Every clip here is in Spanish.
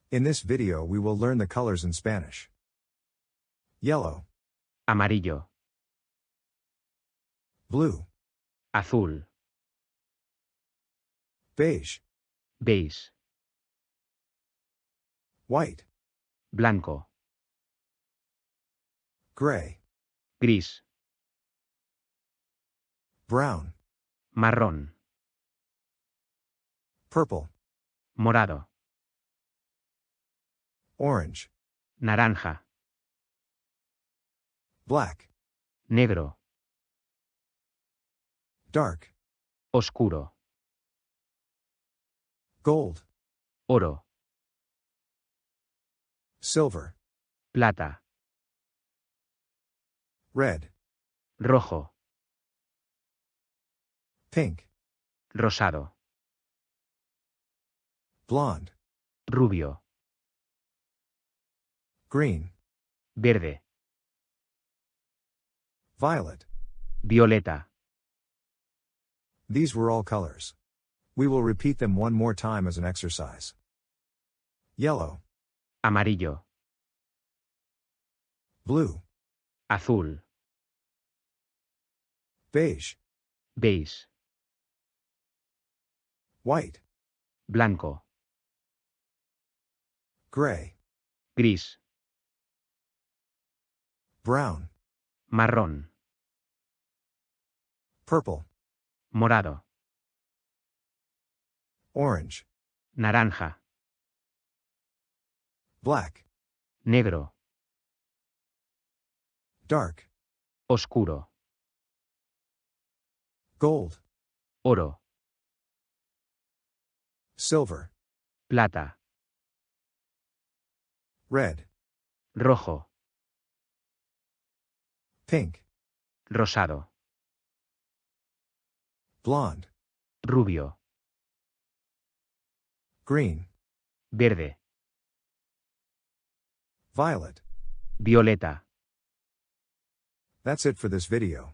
In this video we will learn the colors in Spanish. Yellow, Amarillo. blue, Azul. beige, Beige. white, Blanco. gray, Gris. brown, Marrón. purple, Morado. orange, Naranja. black, Negro. dark, Oscuro. gold, Oro. silver, Plata. red, Rojo. pink, Rosado. blonde, Rubio. green, Verde. violet. Violeta. These were all colors. We will repeat them one more time as an exercise. Yellow, Amarillo. blue, Azul. beige, Beige. white, Blanco. gray, Gris. brown, Marrón. purple, Morado. orange, Naranja. black, Negro. dark, Oscuro. gold, Oro. silver, Plata. red, Rojo. pink, Rosado. blonde, Rubio. green, Verde. violet. Violeta. That's it for this video.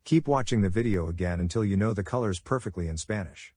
Keep watching the video again until you know the colors perfectly in Spanish.